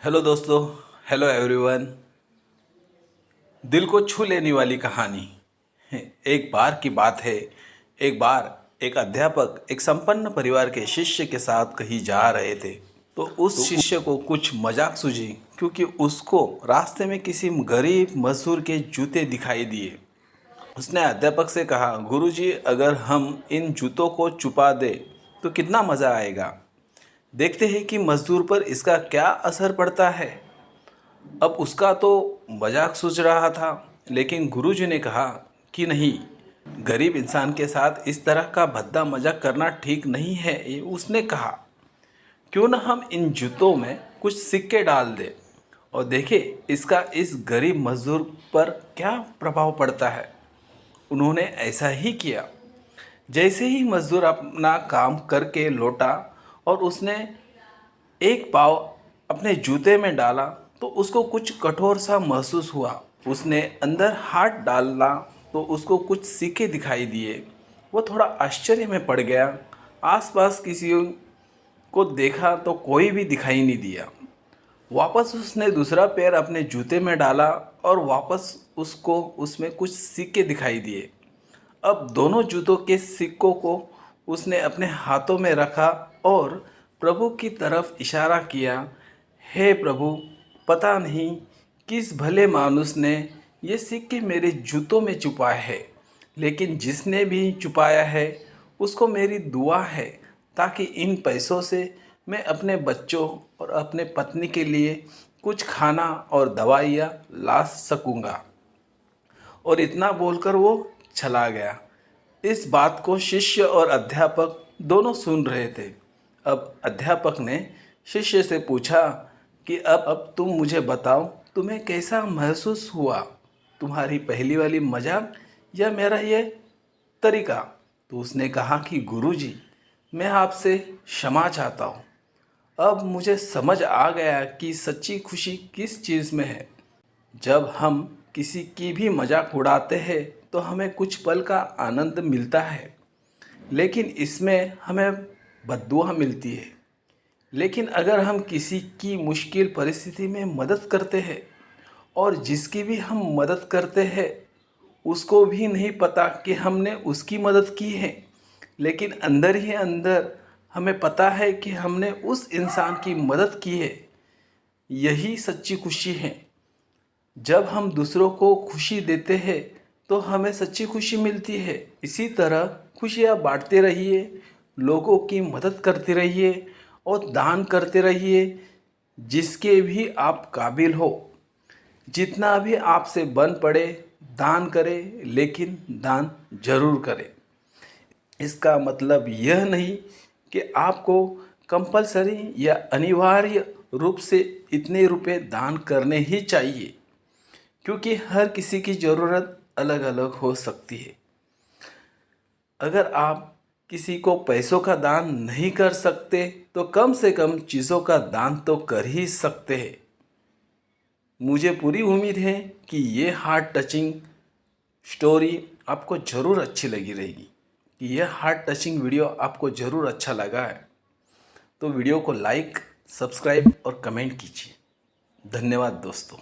Hello दोस्तों। Hello everyone. दिल को छू लेने वाली कहानी। एक बार की बात है। एक बार एक अध्यापक एक संपन्न परिवार के शिष्य के साथ कहीं जा रहे थे। तो उस शिष्य को कुछ मजाक सूझी, क्योंकि उसको रास्ते में किसी गरीब मजदूर के जूते दिखाई दिए। उसने अध्यापक से कहा, गुरुजी, अगर हम इन जूतों को छुपा दे तो कितना मज़ा आएगा। देखते हैं कि मजदूर पर इसका क्या असर पड़ता है। अब उसका तो मजाक सूझ रहा था, लेकिन गुरुजी ने कहा कि नहीं, गरीब इंसान के साथ इस तरह का भद्दा मजाक करना ठीक नहीं है। ये उसने कहा, क्यों ना हम इन जूतों में कुछ सिक्के डाल दें और देखें इसका इस गरीब मजदूर पर क्या प्रभाव पड़ता है। उन्होंने ऐसा ही किया। जैसे ही मजदूर अपना काम करके लौटा और उसने एक पाँव अपने जूते में डाला तो उसको कुछ कठोर सा महसूस हुआ। उसने अंदर हाथ डाला तो उसको कुछ सिक्के दिखाई दिए। वो थोड़ा आश्चर्य में पड़ गया। आसपास किसी को देखा तो कोई भी दिखाई नहीं दिया। वापस उसने दूसरा पैर अपने जूते में डाला और वापस उसको उसमें कुछ सिक्के दिखाई दिए। अब दोनों जूतों के सिक्कों को उसने अपने हाथों में रखा और प्रभु की तरफ इशारा किया। हे प्रभु, पता नहीं किस भले मानुस ने ये सिक्के मेरे जूतों में छुपाए है, लेकिन जिसने भी छुपाया है उसको मेरी दुआ है, ताकि इन पैसों से मैं अपने बच्चों और अपने पत्नी के लिए कुछ खाना और दवाइयाँ ला सकूँगा। और इतना बोलकर वो चला गया। इस बात को शिष्य और अध्यापक दोनों सुन रहे थे। अब अध्यापक ने शिष्य से पूछा कि अब तुम मुझे बताओ, तुम्हें कैसा महसूस हुआ, तुम्हारी पहली वाली मजाक या मेरा ये तरीका। तो उसने कहा कि गुरुजी, मैं आपसे क्षमा चाहता हूँ। अब मुझे समझ आ गया कि सच्ची खुशी किस चीज़ में है। जब हम किसी की भी मजाक उड़ाते हैं तो हमें कुछ पल का आनंद मिलता है, लेकिन इसमें हमें बद्दुआ मिलती है। लेकिन अगर हम किसी की मुश्किल परिस्थिति में मदद करते हैं और जिसकी भी हम मदद करते हैं उसको भी नहीं पता कि हमने उसकी मदद की है, लेकिन अंदर ही अंदर हमें पता है कि हमने उस इंसान की मदद की है, यही सच्ची खुशी है। जब हम दूसरों को खुशी देते हैं तो हमें सच्ची खुशी मिलती है। इसी तरह खुशियाँ बांटते रहिए, लोगों की मदद करते रहिए और दान करते रहिए, जिसके भी आप काबिल हो। जितना भी आपसे बन पड़े दान करें, लेकिन दान जरूर करें। इसका मतलब यह नहीं कि आपको कंपलसरी या अनिवार्य रूप से इतने रुपए दान करने ही चाहिए, क्योंकि हर किसी की ज़रूरत अलग अलग हो सकती है। अगर आप किसी को पैसों का दान नहीं कर सकते तो कम से कम चीज़ों का दान तो कर ही सकते हैं। मुझे पूरी उम्मीद है कि ये हार्ट टचिंग स्टोरी आपको ज़रूर अच्छी लगी रहेगी, कि यह हार्ट टचिंग वीडियो आपको ज़रूर अच्छा लगा है। तो वीडियो को लाइक, सब्सक्राइब और कमेंट कीजिए। धन्यवाद दोस्तों।